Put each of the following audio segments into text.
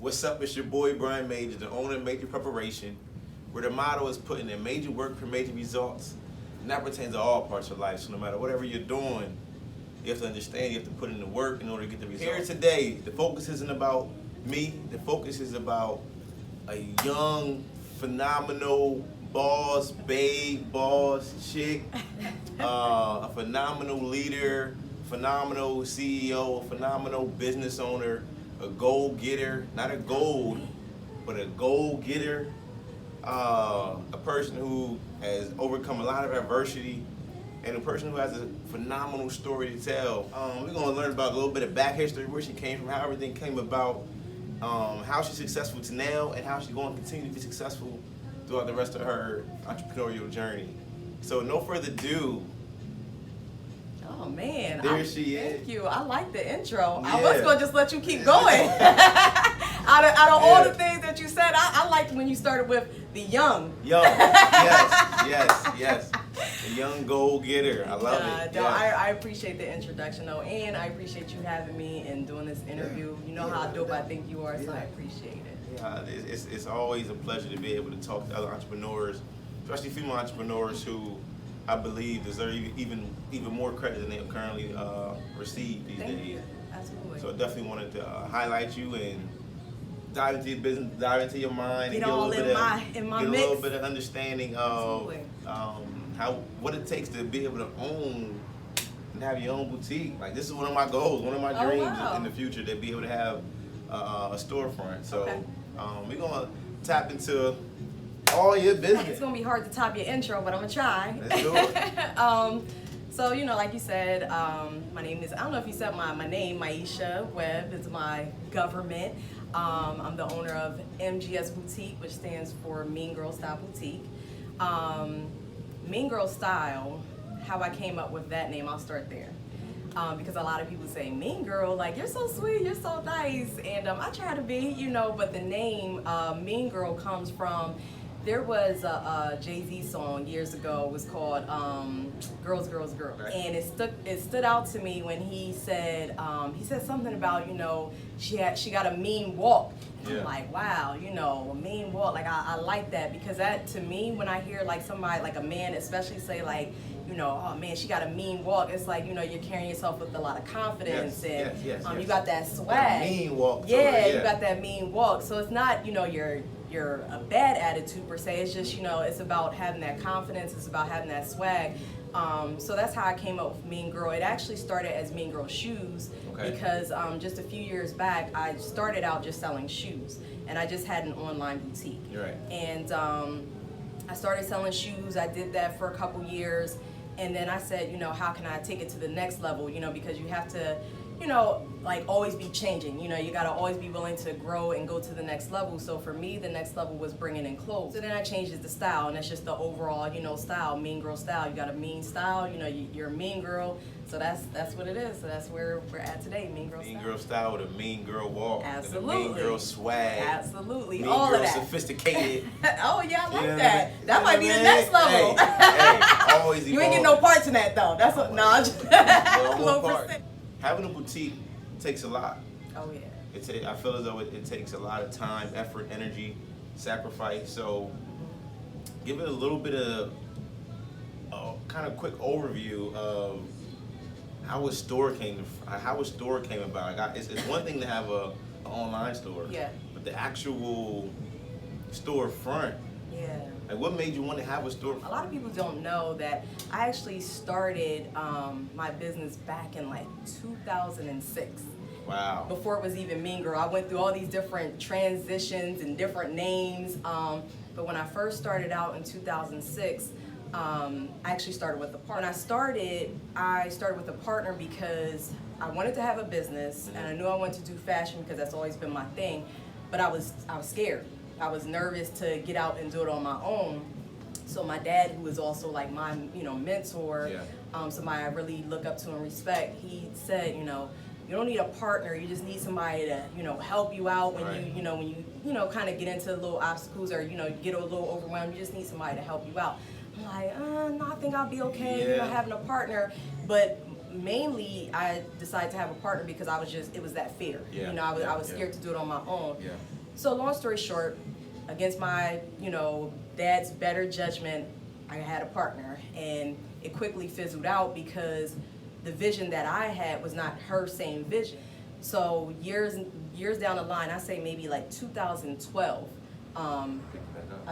What's up? It's your boy Brian Major, the owner of Major Preparation, where the motto is putting in major work for major results. And that pertains to all parts of life. So no matter whatever you're doing, you have to understand you have to put in the work in order to get the results. Here today, the focus isn't about me. The focus is about a young, phenomenal boss, babe, boss, chick, a phenomenal leader, phenomenal CEO, a phenomenal business owner, a goal-getter, not a gold, but a goal-getter, a person who has overcome a lot of adversity, and a person who has a phenomenal story to tell. We're going to learn about a little bit of back history, where she came from, how everything came about, how she's successful to now, and how she's going to continue to be successful throughout the rest of her entrepreneurial journey. So no further ado. Oh man, There she is. Thank you. I like the intro. Yeah. I was gonna just let you keep going. out of all the things that you said, I liked when you started with the young. Young, yes. A young goal getter. I love it. No, I appreciate the introduction though, and I appreciate you having me and doing this interview. You know how dope I think you are, so I appreciate it. Yeah, it's always a pleasure to be able to talk to other entrepreneurs, especially female entrepreneurs who I believe deserve even more credit than they currently receive these days. Thank you. Absolutely. So I definitely wanted to highlight you and dive into your business, dive into your mind, Get and all in my get mix. a little bit of understanding of what it takes to be able to own and have your own boutique. Like, this is one of my goals, one of my dreams in the future, to be able to have a storefront. So we're gonna tap into all your business. It's gonna be hard to top your intro, but I'm gonna try. Let's do it. So, you know, like you said, my name is, I don't know if you said my name, Maisha. Webb is my government. I'm the owner of MGS Boutique, which stands for Mean Girl Style Boutique. Mean Girl Style, how I came up with that name, I'll start there. Because a lot of people say, Mean Girl, like, you're so sweet, you're so nice. And I try to be, you know, but the name Mean Girl comes from, there was a Jay-Z song years ago. It was called Girls, Girls, Girls. Right. And it stood out to me when he said something about, you know, she got a mean walk. Yeah. I'm like, wow, you know, a mean walk. Like, I like that, because that, to me, when I hear like somebody, like a man especially, say like, you know, oh man, she got a mean walk. It's like, you know, you're carrying yourself with a lot of confidence, and you got that swag. Mean walk. Yeah, you got that mean walk. So it's not, you know, you're a bad attitude per se. It's just, you know, it's about having that confidence. It's about having that swag. So that's how I came up with Mean Girl. It actually started as Mean Girl Shoes, because just a few years back, I started out just selling shoes, and I just had an online boutique. You're right. And I started selling shoes. I did that for a couple years, and then I said, you know, how can I take it to the next level? You know, because you have to, you know, like, always be changing. You know, you gotta always be willing to grow and go to the next level. So for me, the next level was bringing in clothes. So then I changed the style, and that's just the overall, you know, style, Mean Girl style. You got a mean style, you know, you're a mean girl. So that's what it is. So that's where we're at today, Mean Girl style. Mean Girl style with a mean girl walk. Absolutely. And a mean girl swag. Absolutely. Mean all girl of that. Sophisticated. Oh yeah, I like You know that. what I mean? That might be the next level. Hey, always You ain't getting no parts in that though. That's what. No, low percent. Having a boutique takes a lot. Oh yeah. I feel as though it takes a lot of time, effort, energy, sacrifice. So, give it a little bit of kind of quick overview of how a store came about. Like, it's one thing to have an online store, but the actual storefront. Yeah. Like, what made you want to have a storefront? A lot of people don't know that I actually started my business back in like 2006. Wow. Before it was even Mean Girl. I went through all these different transitions and different names. But when I first started out in 2006, I actually started with a partner. When I started with a partner because I wanted to have a business, and I knew I wanted to do fashion because that's always been my thing. But I was scared. I was nervous to get out and do it on my own. So my dad, who was also like my, you know, mentor, somebody I really look up to and respect, he said, you know, you don't need a partner. You just need somebody to, you know, help you out when you kind of get into little obstacles, or, you know, get a little overwhelmed. You just need somebody to help you out. I'm like, no, I think I'll be okay, you know, having a partner. But mainly, I decided to have a partner because it was that fear. You know, I was scared to do it on my own. So long story short, against my, dad's better judgment, I had a partner, and it quickly fizzled out because the vision that I had was not her same vision. So years down the line, I say maybe like 2012, I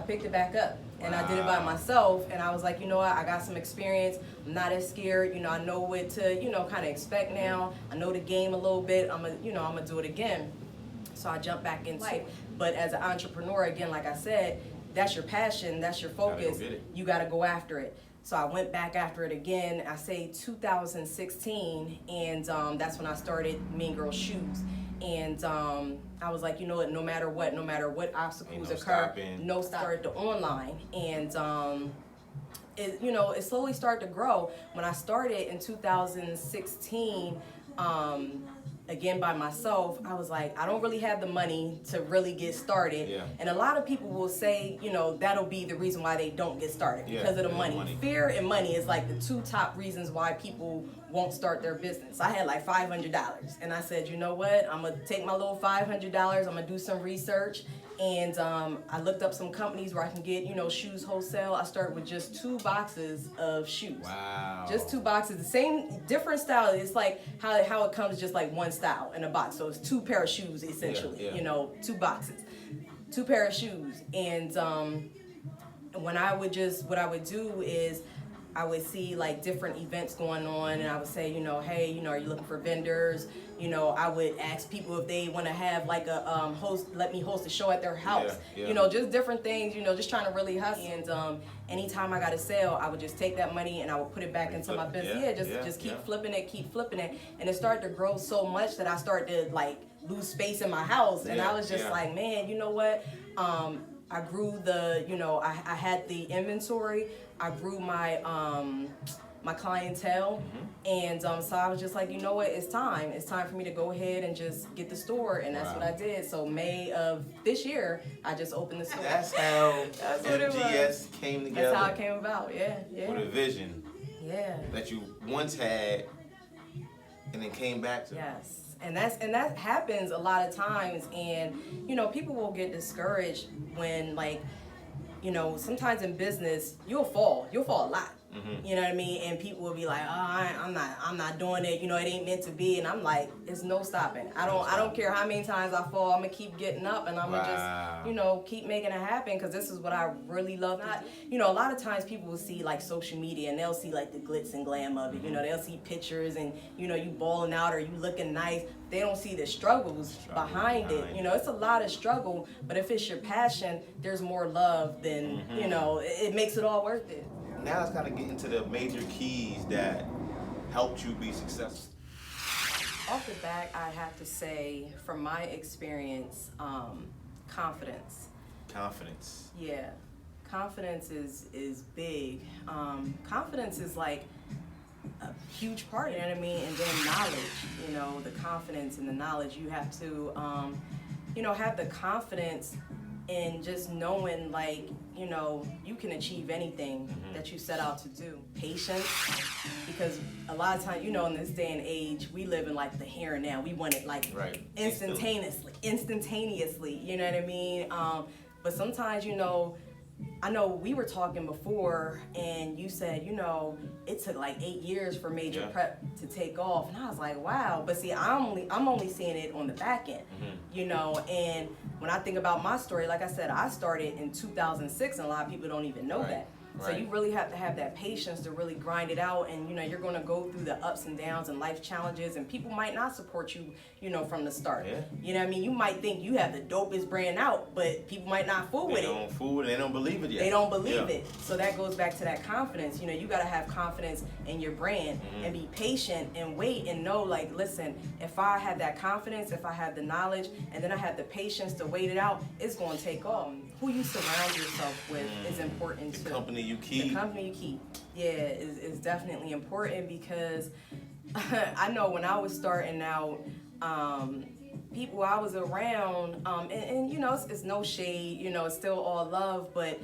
picked it back up. And I did it by myself, and I was like, you know what, I got some experience, I'm not as scared, I know what to, kind of expect now, I know the game a little bit, I'm gonna do it again. So I jumped back into it. But as an entrepreneur, again, like I said, that's your passion, that's your focus, you gotta go after it. So I went back after it again, I say 2016, and that's when I started Mean Girl Shoes. And I was like, you know what, no matter what obstacles occur, start the online. And it slowly started to grow. When I started in 2016, again by myself, I was like, I don't really have the money to really get started. Yeah. And a lot of people will say, that'll be the reason why they don't get started, because of the money. Fear and money is like the two top reasons why people won't start their business. I had like $500, and I said, you know what, I'm gonna take my little $500, I'm gonna do some research. And I looked up some companies where I can get, shoes wholesale. I started with just 2 boxes of shoes. Wow. Just 2 boxes, the same, different style. It's like how it comes, just like one style in a box. So it's 2 pair of shoes essentially, 2 boxes, 2 pair of shoes. And what I would do is I would see like different events going on, and I would say, hey, are you looking for vendors? I would ask people if they want to have like a let me host a show at their house. Just different things, just trying to really hustle. And anytime I got a sale, I would just take that money and I would put it back into my business. Just keep flipping it. And it started to grow so much that I started to like lose space in my house. And I was just like, man, you know what? I grew I had the inventory. I grew my my clientele, and so I was just like, you know what, it's time for me to go ahead and just get the store, and that's what I did. So May of this year, I just opened the store. That's how MGS came together. That's how it came about. Yeah. With a vision. Yeah. That you once had, and then came back to. Yes. And that happens a lot of times, and people will get discouraged when, like, sometimes in business you'll fall a lot. You know what I mean? And people will be like, oh, I'm not doing it. It ain't meant to be. And I'm like, it's no stopping. I don't care how many times I fall. I'm gonna keep getting up, and I'm gonna just, keep making it happen, because this is what I really love. A lot of times people will see like social media, and they'll see like the glitz and glam of it. They'll see pictures, and you balling out or you looking nice. They don't see the struggles behind it. It's a lot of struggle, but if it's your passion, there's more love than, it makes it all worth it. Now let's kind of get into the major keys that helped you be successful. Off the bat, I have to say, from my experience, confidence. Confidence. Yeah, confidence is big. Confidence is like a huge part, you know what I mean? And then knowledge, the confidence and the knowledge. You have to, have the confidence in just knowing, like, you can achieve anything that you set out to do. Patience, because a lot of times, in this day and age, we live in like the here and now. We want it like instantaneously, you know what I mean? But sometimes, I know we were talking before, and you said, it took like 8 years for major prep to take off, and I was like, wow. But see, I'm only seeing it on the back end, and when I think about my story, like I said, I started in 2006, and a lot of people don't even know that. So you really have to have that patience to really grind it out, and you're going to go through the ups and downs and life challenges, and people might not support you, from the start. You know what I mean? You might think you have the dopest brand out, but people might not fool with it. They don't fool, they don't believe it yet. They don't believe it. So that goes back to that confidence. You got to have confidence in your brand and be patient and wait and know, like, listen, if I have that confidence, if I have the knowledge, and then I have the patience to wait it out, it's going to take off. Who you surround yourself with is important too. The company you keep. The company you keep, is definitely important, because I know when I was starting out, people I was around, and it's no shade, it's still all love, but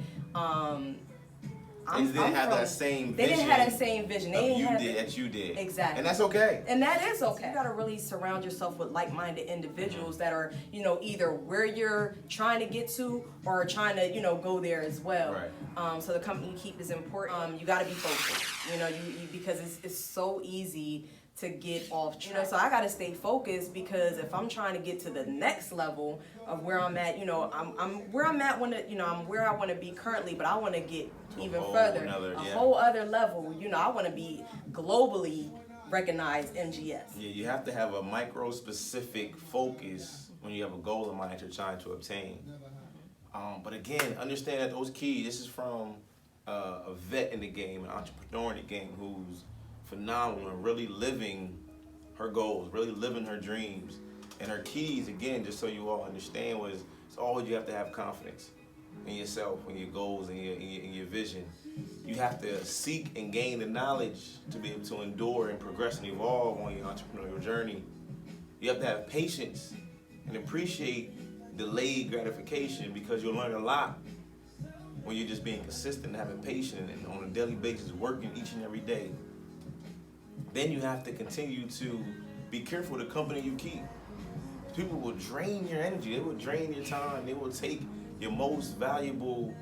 They didn't have that same vision. They didn't have that same vision. You did. Exactly. And that's okay. And that is okay. You gotta really surround yourself with like-minded individuals that are, either where you're trying to get to or trying to, go there as well. Right. So the company you keep is important. You gotta be focused. Because it's so easy to get off track. So I gotta stay focused, because if I'm trying to get to the next level of where I'm at, I'm where I'm at I'm where I want to be currently, but I want to get even further, whole other level. I want to be globally recognized MGS. Yeah, you have to have a micro-specific focus when you have a goal in mind that you're trying to obtain. But again, understand that those keys. This is from a vet in the game, an entrepreneur in the game, who's phenomenal and really living her goals, really living her dreams. And her keys, again, just so you all understand, it's always you have to have confidence in yourself, in your goals, and your vision. You have to seek and gain the knowledge to be able to endure and progress and evolve on your entrepreneurial journey. You have to have patience and appreciate delayed gratification, because you'll learn a lot when you're just being consistent and having patience and on a daily basis working each and every day. Then you have to continue to be careful of the company you keep. People will drain your energy. They will drain your time. They will take your most valuable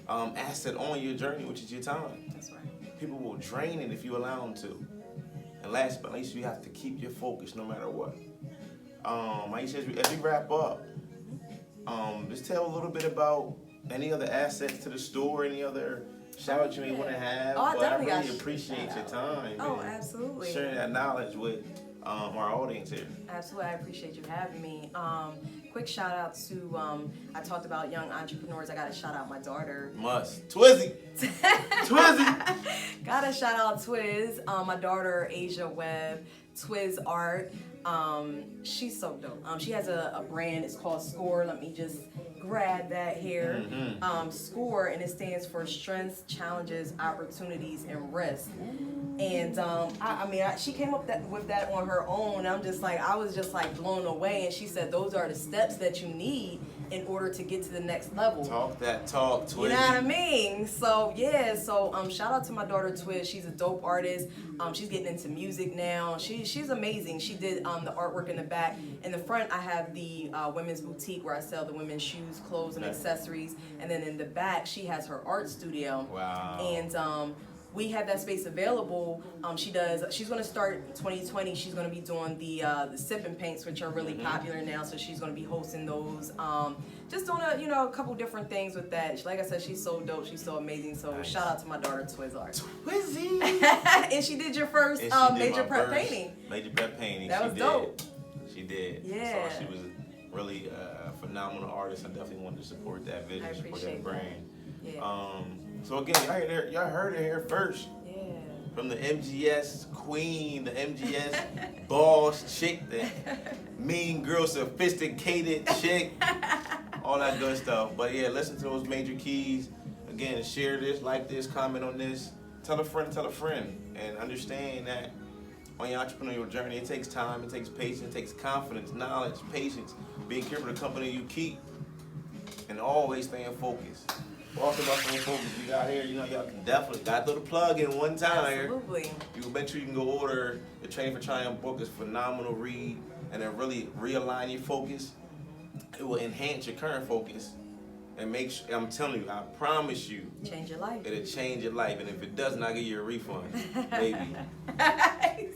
asset on your journey, which is your time. That's right. People will drain it if you allow them to. And last but not least, you have to keep your focus no matter what. Maisha, as we wrap up, just tell a little bit about any other assets to the store, any other shout-out you may want to have. Oh, I really appreciate your time. Oh, absolutely. Sharing that knowledge with our audience here. Absolutely, I appreciate you having me. Quick shout out to, I talked about young entrepreneurs. I got to shout out my daughter. Twizzy. Twizzy. Got to shout out Twiz. My daughter, Asia Webb, Twiz Art. She's so dope. She has a brand. It's called Score. Let me just grab that here. Score, and it stands for Strengths, Challenges, Opportunities, and Risks. And she came up with that on her own. I was just blown away. And she said those are the steps that you need in order to get to the next level. Talk that talk, Twiz. You know what I mean? So yeah. So shout out to my daughter Twiz. She's a dope artist. She's getting into music now. She's amazing. She did the artwork in the back. In the front, I have the women's boutique where I sell the women's shoes, clothes, and accessories. And then in the back, she has her art studio. Wow. And we have that space available. She's going to start in 2020. She's going to be doing the sip and paints, which are really popular now. So she's going to be hosting those. Just doing a couple different things with that. Like I said, she's so dope. She's so amazing. So nice. Shout out to my daughter, Twiz Art. Twizzy. And she did your first major prep painting. Major prep painting. That was dope. She did. Yeah. So she was really a phenomenal artist. I definitely wanted to support that vision, support that brand. Yeah. So again, y'all heard it here first. Yeah. From the MGS queen, the MGS boss chick, the mean girl, sophisticated chick, all that good stuff. But yeah, listen to those major keys. Again, share this, like this, comment on this, tell a friend, and understand that on your entrepreneurial journey, it takes time, it takes patience, it takes confidence, knowledge, patience, being careful of the company you keep, and always staying focused. Also about staying focused, we got here, y'all can definitely got to throw the plug in one time. Absolutely. You can make sure you can go order the Training for Triumph book. It's a phenomenal read, and it really realign your focus. It will enhance your current focus, and make sure, I'm telling you, I promise you, change your life. It'll change your life, and if it doesn't, I'll give you a refund, maybe.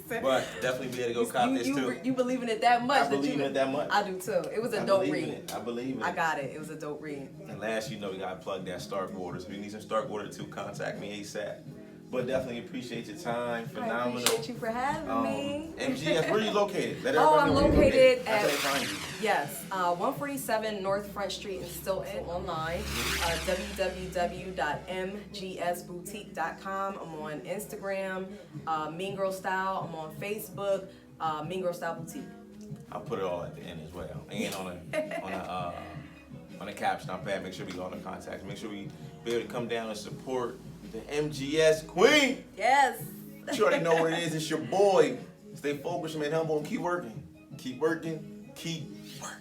But definitely be able to go cop this too. You believe in it that much? I believe in it that much. I do too. It was a dope read. I believe in it. I got it. It was a dope read. And last, we gotta plug that Stark Order. So if you need some Stark Order too, contact me ASAP. But definitely appreciate your time. Phenomenal. I appreciate you for having me. MGS, where are you located? I'm located at. How can they find you? Yes, 147 North Front Street in Stilton. Online, www.mgsboutique.com. I'm on Instagram, Mean Girl Style. I'm on Facebook, Mean Girl Style Boutique. I'll put it all at the end as well, and on the caption. I'll make sure we go on the contacts. Make sure we be able to come down and support the MGS Queen. Yes. You already know what it is. It's your boy. Stay focused, man, humble, and keep working. Keep working. Keep working.